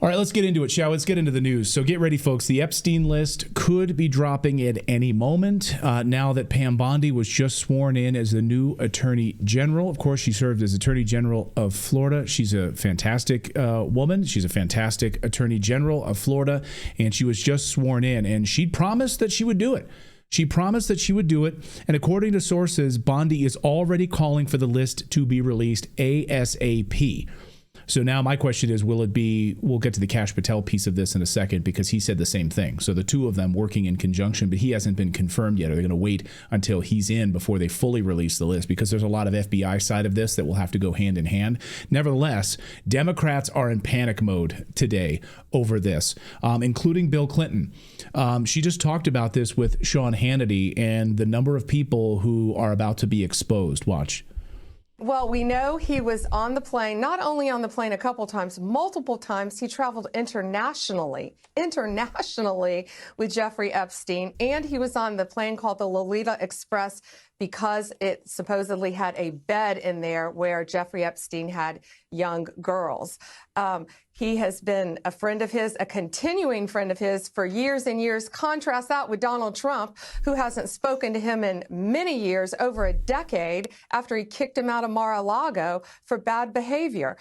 All right, let's get into it, shall we? Let's get into the news. So get ready, folks. The Epstein list could be dropping at any moment now that Pam Bondi was just sworn in as the new Attorney General. Of course, she served as Attorney General of Florida. She's a fantastic woman. She's a fantastic Attorney General of Florida, and she was just sworn in, and she promised that she would do it. She promised that she would do it, and according to sources, Bondi is already calling for the list to be released ASAP. So now my question is, will it be, we'll get to the Kash Patel piece of this in a second because he said the same thing. So the two of them working in conjunction, but he hasn't been confirmed yet. Are they going to wait until he's in before they fully release the list? Because there's a lot of FBI side of this that will have to go hand in hand. Nevertheless, Democrats are in panic mode today over this, including Bill Clinton. She just talked about this with Sean Hannity and the number of people who are about to be exposed. Watch. Well, we know he was on the plane, not only on the plane a couple times, multiple times. He traveled internationally with Jeffrey Epstein, and he was on the plane called the Lolita Express because it supposedly had a bed in there where Jeffrey Epstein had young girls. He has been a friend of his, a continuing friend of his for years and years. Contrast that with Donald Trump, who hasn't spoken to him in many years, over a decade, after he kicked him out of Mar-a-Lago for bad behavior.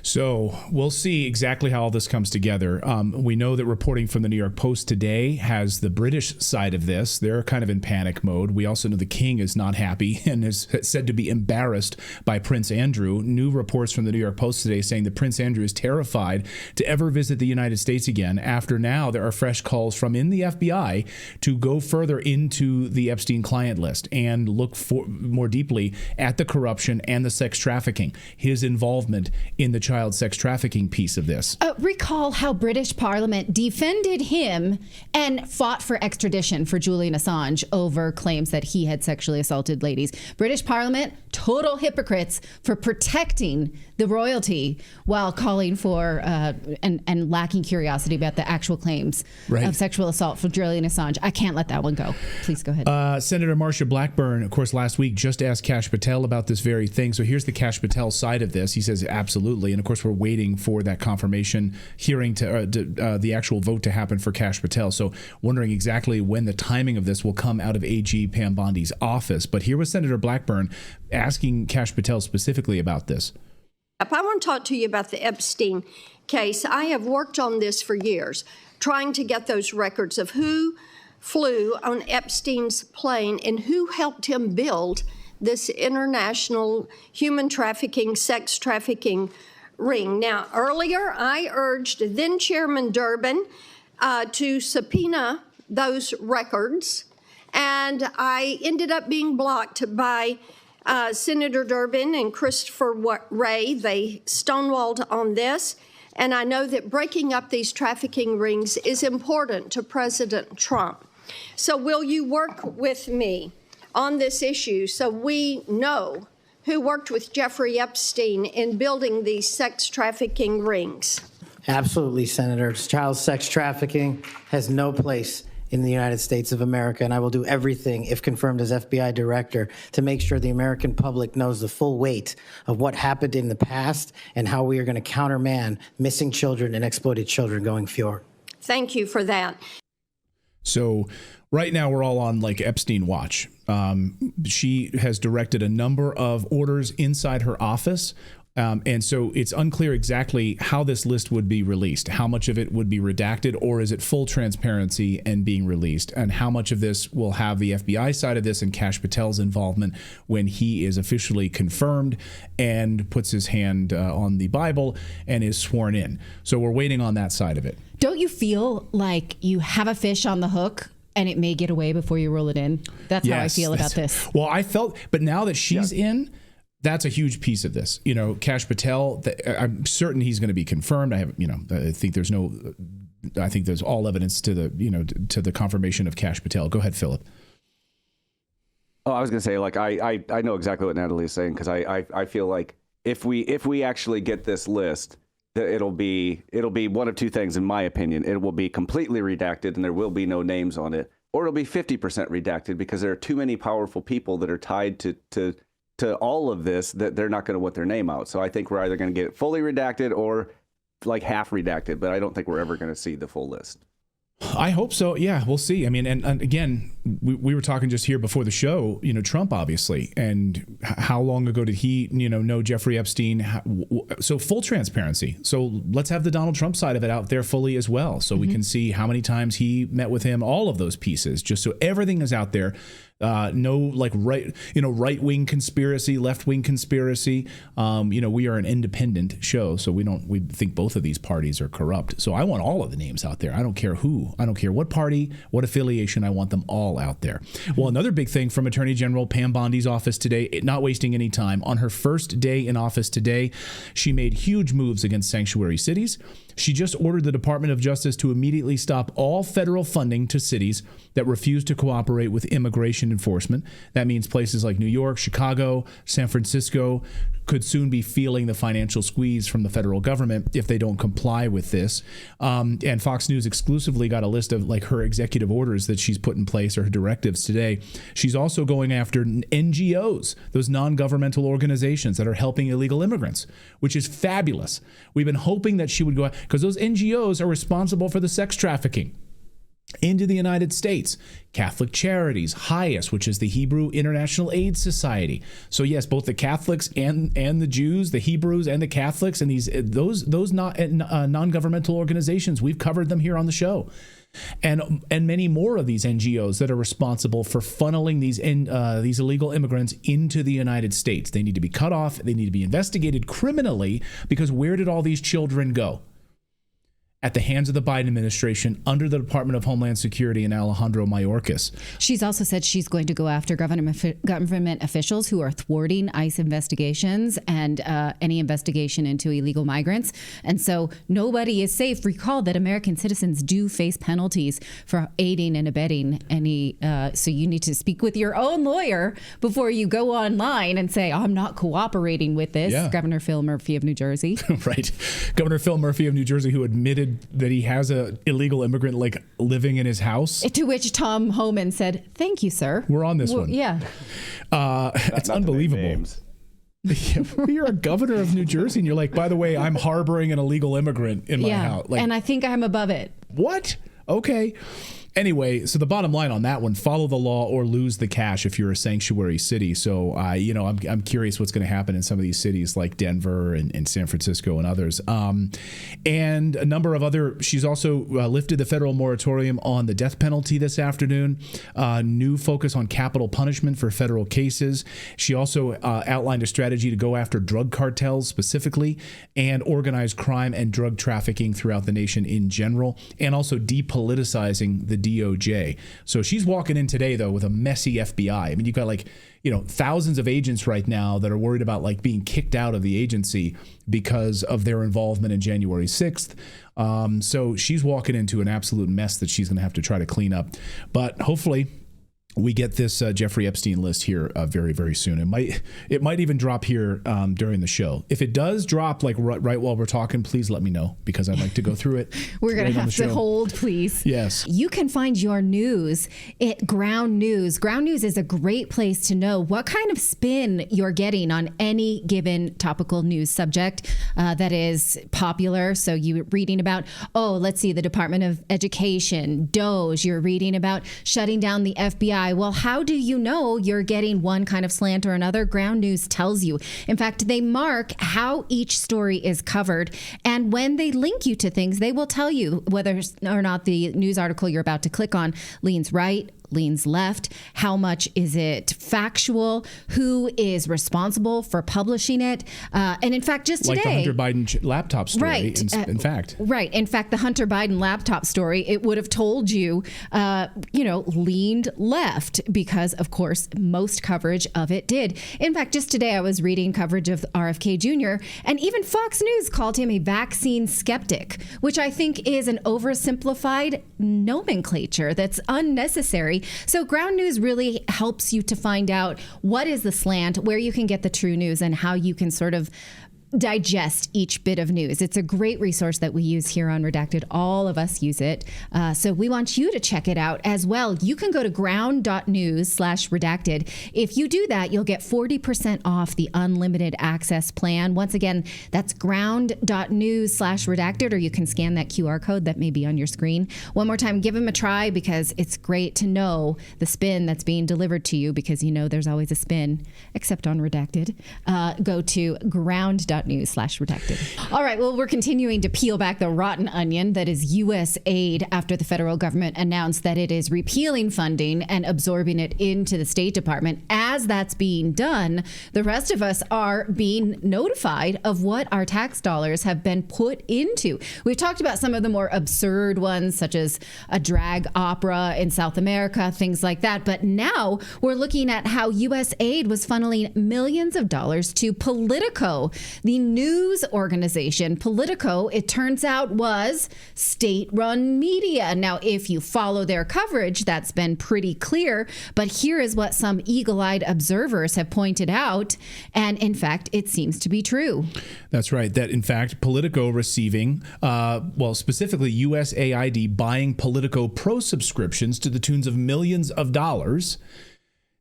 So we'll see exactly how all this comes together. We know that reporting from the New York Post today has the British side of this. They're kind of in panic mode. We also know the king is not happy and is said to be embarrassed by Prince Andrew. New reports from the New York Post today saying that Prince Andrew is terrified to ever visit the United States again after now there are fresh calls from in the FBI to go further into the Epstein client list and look for more deeply at the corruption and the sex trafficking, his involvement in the child sex trafficking piece of this. Recall how British Parliament defended him and fought for extradition for Julian Assange over claims that he had sexually assaulted ladies. British Parliament, total hypocrites for protecting the royalty while calling for and lacking curiosity about the actual claims of sexual assault for Julian Assange. I can't let that one go. Please go ahead. Senator Marsha Blackburn, of course, last week just asked Kash Patel about this very thing. So here's the Kash Patel side of this. He says absolutely. And of course, we're waiting for that confirmation hearing to the actual vote to happen for Kash Patel. So wondering exactly when the timing of this will come out of AG Pam Bondi's office. But here was Senator Blackburn asking Kash Patel specifically about this. I want to talk to you about the Epstein case. I have worked on this for years, trying to get those records of who flew on Epstein's plane and who helped him build this international human trafficking, sex trafficking ring. Now, earlier, I urged then Chairman Durbin to subpoena those records, and I ended up being blocked by Senator Durbin and Christopher Wray. They stonewalled on this, and I know that breaking up these trafficking rings is important to President Trump. So will you work with me on this issue so we know who worked with Jeffrey Epstein in building these sex trafficking rings? Absolutely, Senator. Child sex trafficking has no place in the United States of America, and I will do everything, if confirmed as FBI director, to make sure the American public knows the full weight of what happened in the past and how we are going to countermand missing children and exploited children going forward. Thank you for that. So right now we're all on like Epstein watch. She has directed a number of orders inside her office. And so it's unclear exactly how this list would be released, how much of it would be redacted, or is it full transparency and being released, and how much of this will have the FBI side of this and Kash Patel's involvement when he is officially confirmed and puts his hand on the Bible and is sworn in. So we're waiting on that side of it. Don't you feel like you have a fish on the hook and it may get away before you roll it in? That's how I feel about this. Well, I felt, but now that she's in, that's a huge piece of this. You know, Kash Patel, I'm certain he's going to be confirmed. I think there's all evidence to the confirmation of Kash Patel. Go ahead, Philip. Oh, I was going to say, like, I know exactly what Natali is saying, because I feel like if we actually get this list, it'll be one of two things, in my opinion. It will be completely redacted and there will be no names on it, or it'll be 50% redacted because there are too many powerful people that are tied to all of this that they're not going to want their name out. So I think we're either going to get it fully redacted or like half redacted, but I don't think we're ever going to see the full list. I hope so. Yeah, we'll see. I mean, and again, we were talking just here before the show, Trump, obviously, and how long ago did he, know Jeffrey Epstein? So full transparency. So let's have the Donald Trump side of it out there fully as well. So we can see how many times he met with him, all of those pieces, just so everything is out there. No like right-wing conspiracy, left-wing conspiracy. We are an independent show, so we think both of these parties are corrupt. So I want all of the names out there. I don't care who. I don't care what party, what affiliation. I want them all out there. Well, another big thing from Attorney General Pam Bondi's office today, not wasting any time. On her first day in office today, she made huge moves against sanctuary cities. She just ordered the Department of Justice to immediately stop all federal funding to cities that refuse to cooperate with immigration enforcement. That means places like New York, Chicago, San Francisco could soon be feeling the financial squeeze from the federal government if they don't comply with this. And Fox News exclusively got a list of like her executive orders that she's put in place, or her directives today. She's also going after NGOs, those non-governmental organizations that are helping illegal immigrants, which is fabulous. We've been hoping that she would go, because those NGOs are responsible for the sex trafficking into the United States. Catholic Charities, HIAS, which is the Hebrew International Aid Society. So yes, both the Catholics and the Jews, the Hebrews and the Catholics, and those non-governmental organizations, we've covered them here on the show. And many more of these NGOs that are responsible for funneling these illegal immigrants into the United States. They need to be cut off. They need to be investigated criminally, because where did all these children go? At the hands of the Biden administration, under the Department of Homeland Security and Alejandro Mayorkas. She's also said she's going to go after government officials who are thwarting ICE investigations and any investigation into illegal migrants. And so nobody is safe. Recall that American citizens do face penalties for aiding and abetting any. So you need to speak with your own lawyer before you go online and say, I'm not cooperating with this. Yeah. Governor Phil Murphy of New Jersey. Right. Governor Phil Murphy of New Jersey, who admitted that he has an illegal immigrant like living in his house. To which Tom Homan said, "Thank you, sir. We're on this one." Yeah. It's unbelievable. You're a governor of New Jersey and you're like, by the way, I'm harboring an illegal immigrant in my house. Like, and I think I'm above it. What? Okay. Anyway, so the bottom line on that one, follow the law or lose the cash if you're a sanctuary city. So, I'm curious what's going to happen in some of these cities like Denver and San Francisco and others. And a number of she's also lifted the federal moratorium on the death penalty this afternoon. New focus on capital punishment for federal cases. She also outlined a strategy to go after drug cartels specifically and organized crime and drug trafficking throughout the nation in general, and also depoliticizing the DOJ. So she's walking in today, though, with a messy FBI. I mean, you've got thousands of agents right now that are worried about being kicked out of the agency because of their involvement in January 6th. So she's walking into an absolute mess that she's going to have to try to clean up. But hopefully we get this Jeffrey Epstein list here very, very soon. It might even drop here during the show. If it does drop right while we're talking, please let me know, because I'd like to go through it. We're going to have to hold, please. Yes. You can find your news at Ground News. Ground News is a great place to know what kind of spin you're getting on any given topical news subject that is popular. So you're reading about, let's see, the Department of Education, DOJ. You're reading about shutting down the FBI. Well, how do you know you're getting one kind of slant or another? Ground News tells you. In fact, they mark how each story is covered. And when they link you to things, they will tell you whether or not the news article you're about to click on leans right, leans left, how much is it factual, who is responsible for publishing it. And in fact, just today, like the Hunter Biden laptop story, right, in fact. Right. In fact, the Hunter Biden laptop story, it would have told you, leaned left, because, of course, most coverage of it did. In fact, just today, I was reading coverage of RFK Jr., and even Fox News called him a vaccine skeptic, which I think is an oversimplified nomenclature that's unnecessary. So Ground News really helps you to find out what is the slant, where you can get the true news, and how you can sort of digest each bit of news. It's a great resource that we use here on Redacted. All of us use it. So we want you to check it out as well. You can go to ground.news/redacted. If you do that, you'll get 40% off the unlimited access plan. Once again, that's ground.news/redacted, or you can scan that QR code that may be on your screen. One more time, give them a try, because it's great to know the spin that's being delivered to you, because you know there's always a spin, except on Redacted. Go to ground.news/redacted. All right, well, we're continuing to peel back the rotten onion that is USAID after the federal government announced that it is repealing funding and absorbing it into the State Department. As that's being done, the rest of us are being notified of what our tax dollars have been put into. We've talked about some of the more absurd ones, such as a drag opera in South America, things like that. But now we're looking at how USAID was funneling millions of dollars to Politico. The news organization Politico, it turns out, was state-run media. Now, if you follow their coverage, that's been pretty clear. But here is what some eagle-eyed observers have pointed out. And in fact, it seems to be true. That's right. That, in fact, Politico receiving, specifically USAID buying Politico Pro subscriptions to the tunes of millions of dollars.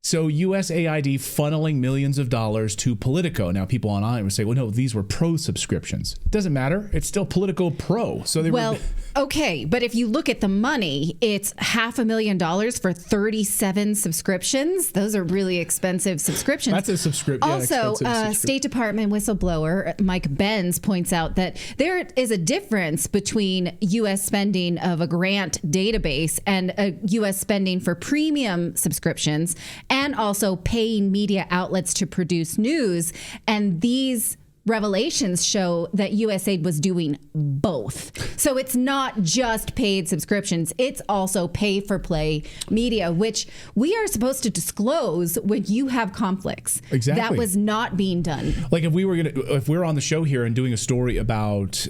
So USAID funneling millions of dollars to Politico. Now, people online would say, well, no, these were pro subscriptions. It doesn't matter. It's still Politico Pro. So they were... Okay, but if you look at the money, it's $500,000 for 37 subscriptions. Those are really expensive subscriptions. That's a subscription. Also, State Department whistleblower Mike Benz points out that there is a difference between U.S. spending of a grant database and a U.S. spending for premium subscriptions, and also paying media outlets to produce news. And these revelations show that USAID was doing both. So it's not just paid subscriptions, it's also pay-for-play media, which we are supposed to disclose when you have conflicts. Exactly. That was not being done. Like if we're on the show here and doing a story about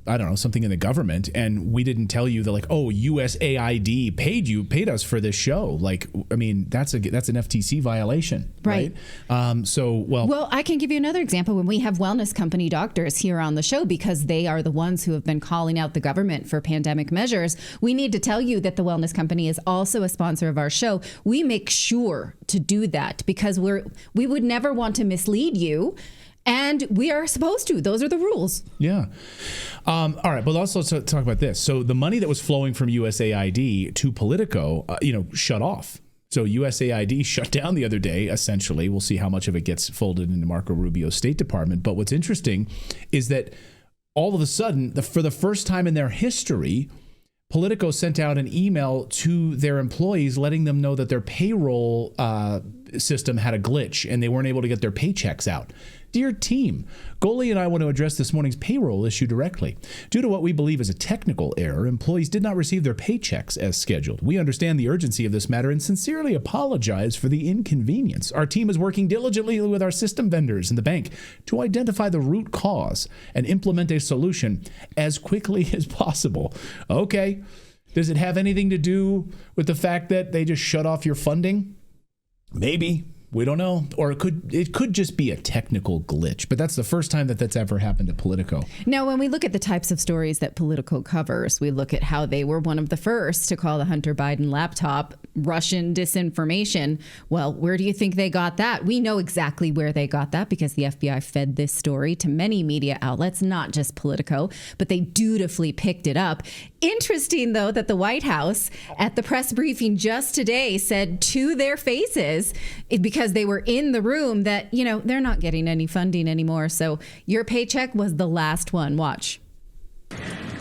I don't know, something in the government, and we didn't tell you that, like, oh, USAID paid us for this show. Like, I mean, that's an FTC violation, right? Well, I can give you another example. When we have wellness company doctors here on the show, because they are the ones who have been calling out the government for pandemic measures, we need to tell you that the wellness company is also a sponsor of our show. We make sure to do that because we would never want to mislead you. And we are supposed to. Those are the rules. Yeah. All right. But also talk about this. So the money that was flowing from USAID to Politico, shut off. So USAID shut down the other day, essentially. We'll see how much of it gets folded into Marco Rubio's State Department. But what's interesting is that all of a sudden, for the first time in their history, Politico sent out an email to their employees letting them know that their payroll system had a glitch and they weren't able to get their paychecks out. Dear team, Goalie and I want to address this morning's payroll issue directly. Due to what we believe is a technical error, employees did not receive their paychecks as scheduled. We understand the urgency of this matter and sincerely apologize for the inconvenience. Our team is working diligently with our system vendors and the bank to identify the root cause and implement a solution as quickly as possible. Okay. Does it have anything to do with the fact that they just shut off your funding? Maybe. We don't know. Or it could just be a technical glitch. But that's the first time that's ever happened to Politico. Now, when we look at the types of stories that Politico covers, we look at how they were one of the first to call the Hunter Biden laptop Russian disinformation. Well, where do you think they got that? We know exactly where they got that because the FBI fed this story to many media outlets, not just Politico, but they dutifully picked it up. Interesting, though, that the White House at the press briefing just today said to their faces, because they were in the room, that, they're not getting any funding anymore. So your paycheck was the last one. Watch.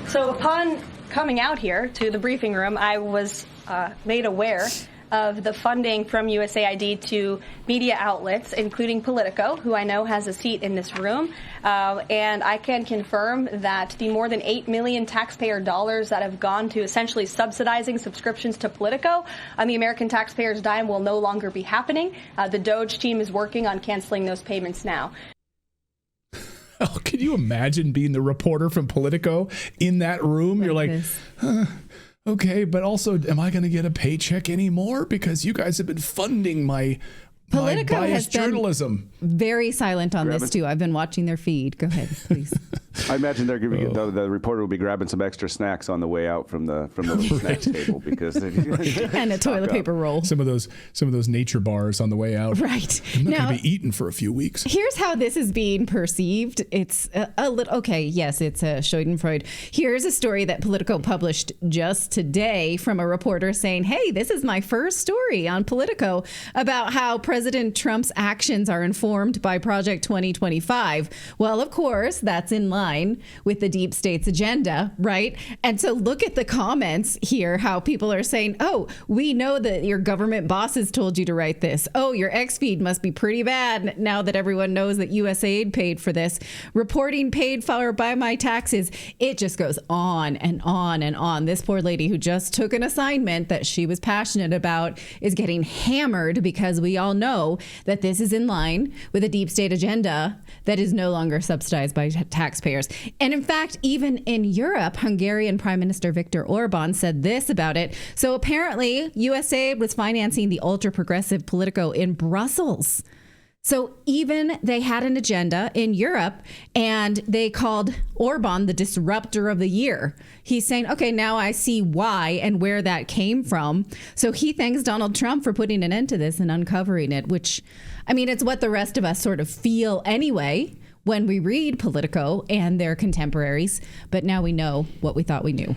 So upon coming out here to the briefing room, I was made aware of the funding from USAID to media outlets, including Politico, who I know has a seat in this room. And I can confirm that the more than $8 million taxpayer dollars that have gone to essentially subsidizing subscriptions to Politico on the American taxpayers' dime will no longer be happening. The DOJ team is working on canceling those payments now. Oh, can you imagine being the reporter from Politico in that room? You're like, okay, but also, am I going to get a paycheck anymore? Because you guys have been funding my Politico My has biased journalism. been very silent on this too. I've been watching their feed. Go ahead, please. I imagine they're going to be, the reporter will be grabbing some extra snacks on the way out from the little snacks table because And a toilet paper roll. Some of those nature bars on the way out. Right. I'm not going to be eaten for a few weeks. Here's how this is being perceived. It's a little, okay, yes, it's a Schadenfreude. Here's a story that Politico published just today from a reporter saying, hey, this is my first story on Politico about how President Trump's actions are informed by Project 2025. Well, of course, that's in line with the deep state's agenda, right? And so look at the comments here, how people are saying, oh, we know that your government bosses told you to write this. Oh, your X feed must be pretty bad now that everyone knows that USAID paid for this. Reporting paid for by my taxes. It just goes on and on and on. This poor lady who just took an assignment that she was passionate about is getting hammered because we all know that this is in line with a deep state agenda that is no longer subsidized by taxpayers. And in fact, even in Europe, Hungarian Prime Minister Viktor Orban said this about it. So apparently, USAID was financing the ultra-progressive Politico in Brussels. So even they had an agenda in Europe, and they called Orban the disruptor of the year. He's saying, okay, now I see why and where that came from. So he thanks Donald Trump for putting an end to this and uncovering it, which, I mean, it's what the rest of us sort of feel anyway when we read Politico and their contemporaries. But now we know what we thought we knew.